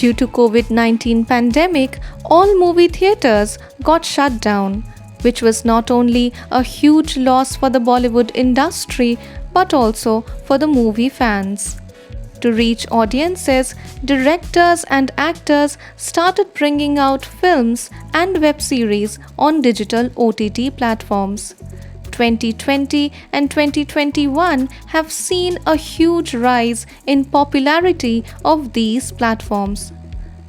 Due to COVID-19 pandemic, all movie theaters got shut down, which was not only a huge loss for the Bollywood industry but also for the movie fans. To reach audiences, directors and actors started bringing out films and web series on digital OTT platforms. 2020 and 2021 have seen a huge rise in popularity of these platforms.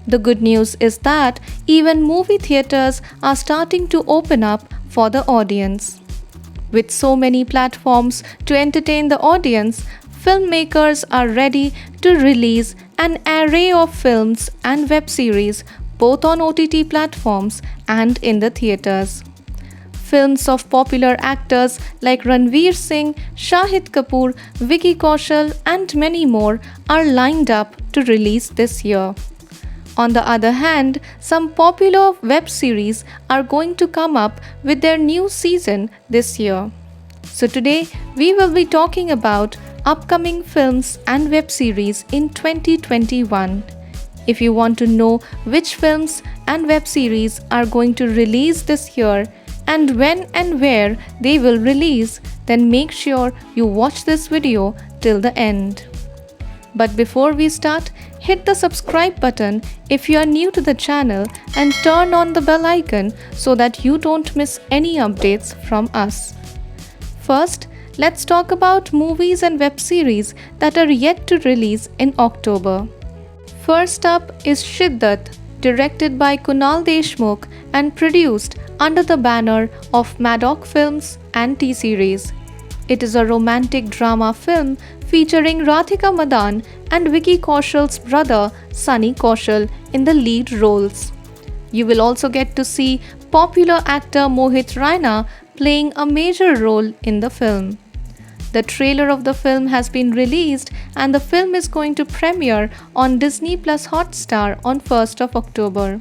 The good news is that even movie theaters are starting to open up for the audience. With so many platforms to entertain the audience, filmmakers are ready to release an array of films and web series both on OTT platforms and in the theaters. Films of popular actors like Ranveer Singh, Shahid Kapoor, Vicky Kaushal, and many more are lined up to release this year. On the other hand, some popular web series are going to come up with their new season this year. So today we will be talking about upcoming films and web series in 2021. If you want to know which films and web series are going to release this year and when and where they will release, then make sure you watch this video till the end. But before we start, hit the subscribe button if you are new to the channel and turn on the bell icon so that you don't miss any updates from us. First, let's talk about movies and web series that are yet to release in October. First up is Shiddat, directed by Kunal Deshmukh and produced under the banner of Maddock Films and T-Series. It is a romantic drama film featuring Radhika Madan and Vicky Kaushal's brother Sunny Kaushal in the lead roles. You will also get to see popular actor Mohit Raina playing a major role in the film. The trailer of the film has been released and the film is going to premiere on Disney Plus Hotstar on 1st of October.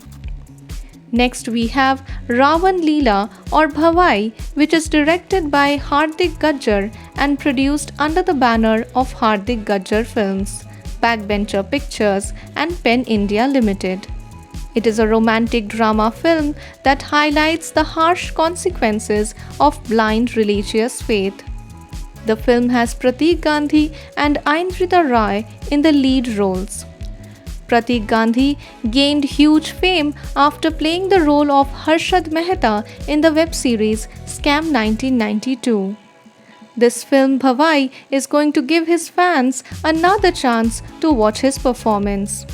Next we have Ravan Leela or Bhavai, which is directed by Hardik Gajjar and produced under the banner of Hardik Gajjar Films, Backbencher Pictures and Pen India Limited. It is a romantic drama film that highlights the harsh consequences of blind religious faith. The film has Pratik Gandhi and Aindrata Rai in the lead roles. Pratik Gandhi gained huge fame after playing the role of Harshad Mehta in the web series Scam 1992. This film Bhavai is going to give his fans another chance to watch his performance.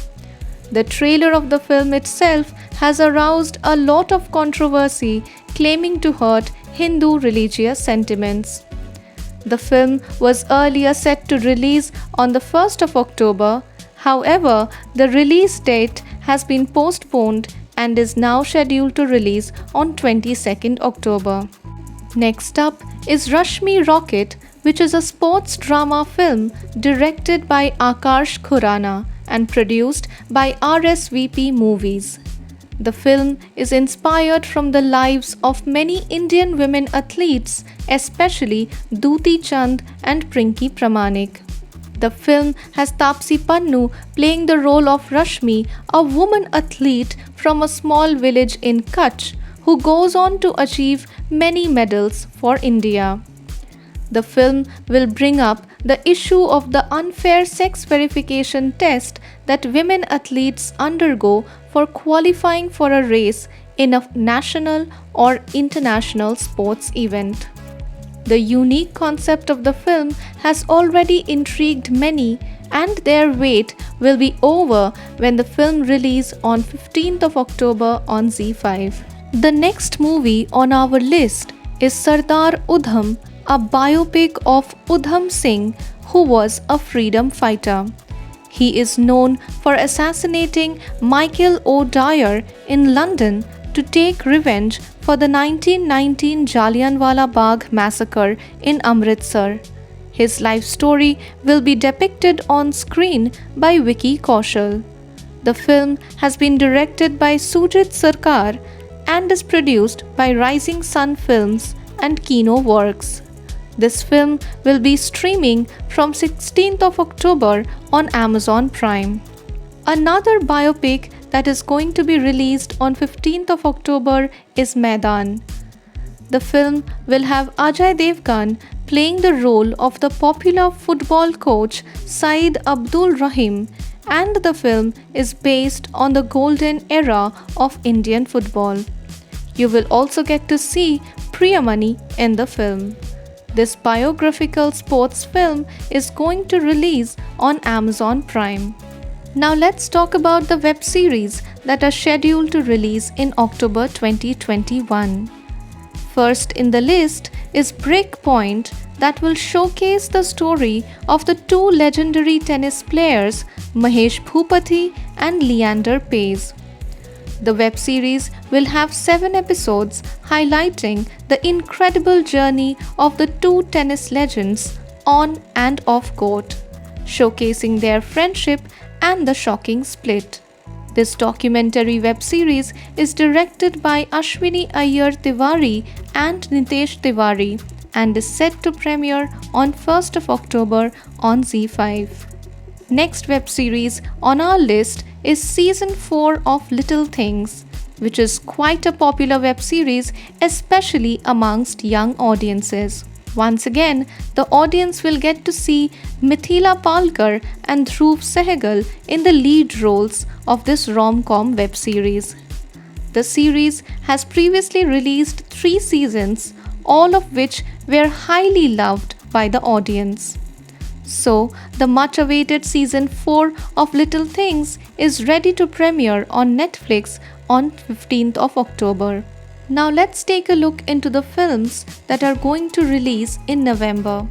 The trailer of the film itself has aroused a lot of controversy, claiming to hurt Hindu religious sentiments. The film was earlier set to release on the 1st of October. However, the release date has been postponed and is now scheduled to release on 22nd October. Next up is Rashmi Rocket, which is a sports drama film directed by Akash Khurana and produced by RSVP Movies. The film is inspired from the lives of many Indian women athletes, especially Duti Chand and Prinky Pramanik. The film has Taapsee Pannu playing the role of Rashmi, a woman athlete from a small village in Kutch who goes on to achieve many medals for India. The film will bring up the issue of the unfair sex verification test that women athletes undergo for qualifying for a race in a national or international sports event. The unique concept of the film has already intrigued many, and their wait will be over when the film releases on 15th of October on ZEE5. The next movie on our list is Sardar Udham, a biopic of Udham Singh, who was a freedom fighter. He is known for assassinating Michael O'Dwyer in London to take revenge for the 1919 Jallianwala Bagh massacre in Amritsar. His life story will be depicted on screen by Vicky Kaushal. The film has been directed by Sujit Sarkar and is produced by Rising Sun Films and Kino Works. This film will be streaming from 16th of October on Amazon Prime. Another biopic that is going to be released on 15th of October is Maidan. The film will have Ajay Devgan playing the role of the popular football coach Saeed Abdul Rahim, and the film is based on the golden era of Indian football. You will also get to see Priyamani in the film. This biographical sports film is going to release on Amazon Prime. Now let's talk about the web series that are scheduled to release in October 2021. First in the list is Breakpoint, that will showcase the story of the two legendary tennis players Mahesh Bhupathi and Leander Paes. The web series will have 7 episodes highlighting the incredible journey of the two tennis legends on and off court, showcasing their friendship and the shocking split. This documentary web series is directed by Ashwini Iyer Tiwari and Nitesh Tiwari and is set to premiere on 1st of October on ZEE5. Next web series on our list is Season 4 of Little Things, which is quite a popular web series, especially amongst young audiences. Once again, the audience will get to see Mithila Palkar and Dhruv Sehgal in the lead roles of this rom-com web series. The series has previously released 3 seasons, all of which were highly loved by the audience. So, the much-awaited Season 4 of Little Things is ready to premiere on Netflix on 15th of October. Now let's take a look into the films that are going to release in November.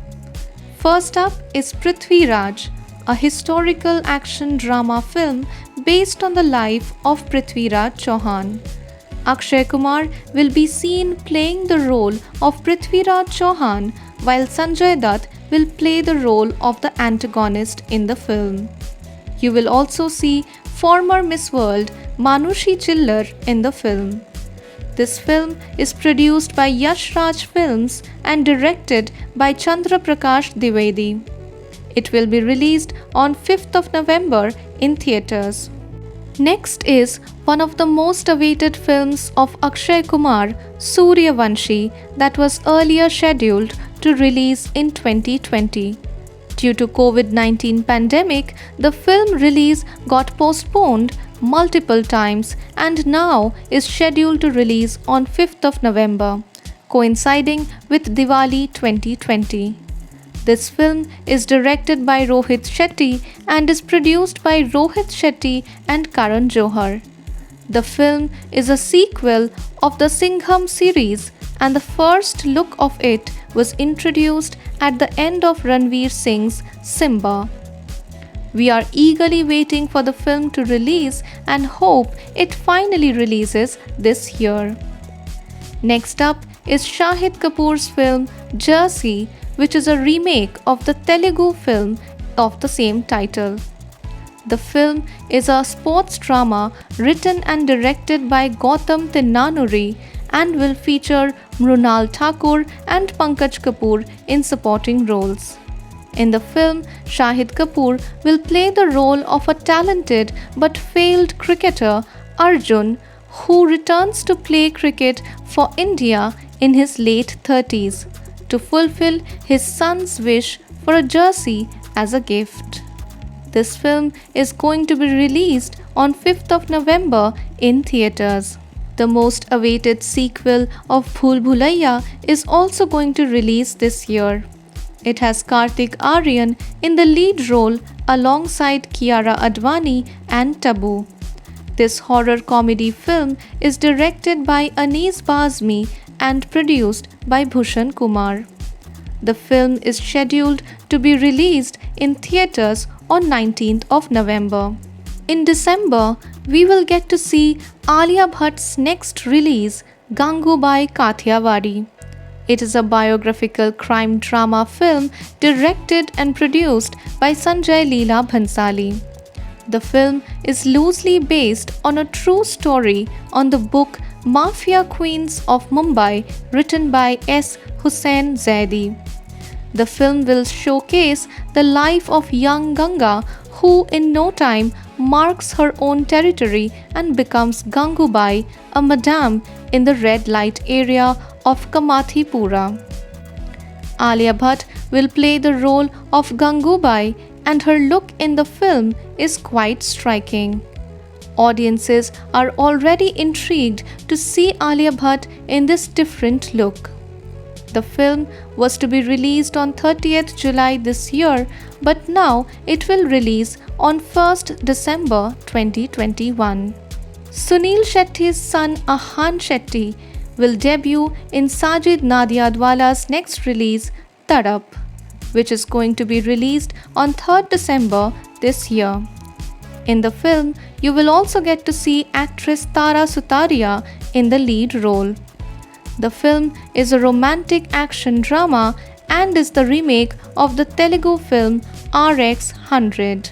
First up is Prithvi Raj, a historical action drama film based on the life of Prithvi Raj Chauhan. Akshay Kumar will be seen playing the role of Prithvi Raj Chauhan, while Sanjay Dutt will play the role of the antagonist in the film. You will also see former Miss World Manushi Chillar in the film. This film is produced by Yash Raj Films and directed by Chandra Prakash Dwivedi. It will be released on 5th of November in theatres. Next is one of the most awaited films of Akshay Kumar, Suryavanshi, that was earlier scheduled to release in 2020. Due to COVID-19 pandemic, the film release got postponed multiple times and now is scheduled to release on 5th of November, coinciding with Diwali 2020. This film is directed by Rohit Shetty and is produced by Rohit Shetty and Karan Johar. The film is a sequel of the Singham series, and the first look of it was introduced at the end of Ranveer Singh's Simba. We are eagerly waiting for the film to release and hope it finally releases this year. Next up is Shahid Kapoor's film Jersey, which is a remake of the Telugu film of the same title. The film is a sports drama written and directed by Gautam Tinnanuri and will feature Mrunal Thakur and Pankaj Kapoor in supporting roles. In the film, Shahid Kapoor will play the role of a talented but failed cricketer, Arjun, who returns to play cricket for India in his late 30s to fulfill his son's wish for a jersey as a gift. This film is going to be released on 5th of November in theatres. The most awaited sequel of Bhool Bhulaiya is also going to release this year. It has Kartik Aaryan in the lead role alongside Kiara Advani and Tabu. This horror comedy film is directed by Anees Bazmi and produced by Bhushan Kumar. The film is scheduled to be released in theatres on 19th of November. In December, we will get to see Alia Bhatt's next release, Gangubai Kathiawadi. It is a biographical crime drama film directed and produced by Sanjay Leela Bhansali. The film is loosely based on a true story on the book Mafia Queens of Mumbai, written by S. Hussain Zaidi. The film will showcase the life of young Ganga, who in no time marks her own territory and becomes Gangubai, a madam in the red light area of Kamathipura. Alia Bhatt will play the role of Gangubai, and her look in the film is quite striking. Audiences are already intrigued to see Alia Bhatt in this different look. The film was to be released on 30th July this year, but now it will release on 1st December 2021. Sunil Shetty's son Ahan Shetty will debut in Sajid Nadiadwala's next release, Tadap, which is going to be released on 3rd December this year. In the film, you will also get to see actress Tara Sutaria in the lead role. The film is a romantic action drama and is the remake of the Telugu film RX 100.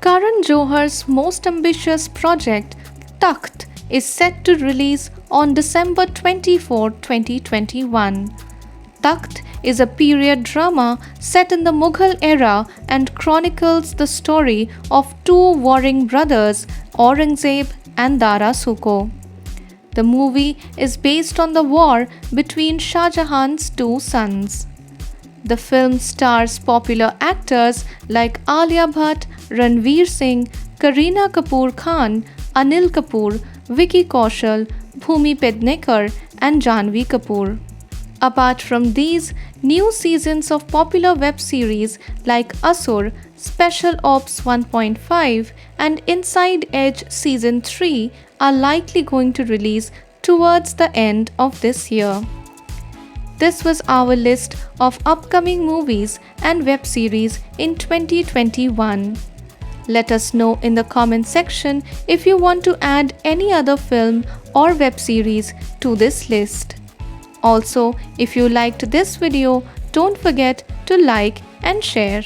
Karan Johar's most ambitious project, Takht, is set to release on December 24, 2021. Takht is a period drama set in the Mughal era and chronicles the story of two warring brothers, Aurangzeb and Dara Suko. The movie is based on the war between Shah Jahan's two sons. The film stars popular actors like Alia Bhatt, Ranveer Singh, Kareena Kapoor Khan, Anil Kapoor, Vicky Kaushal, Bhumi Pednekar, and Janhvi Kapoor. Apart from these, new seasons of popular web series like Asur, Special Ops 1.5, and Inside Edge Season 3 are likely going to release towards the end of this year. This was our list of upcoming movies and web series in 2021. Let us know in the comment section if you want to add any other film or web series to this list. Also, if you liked this video, don't forget to like and share.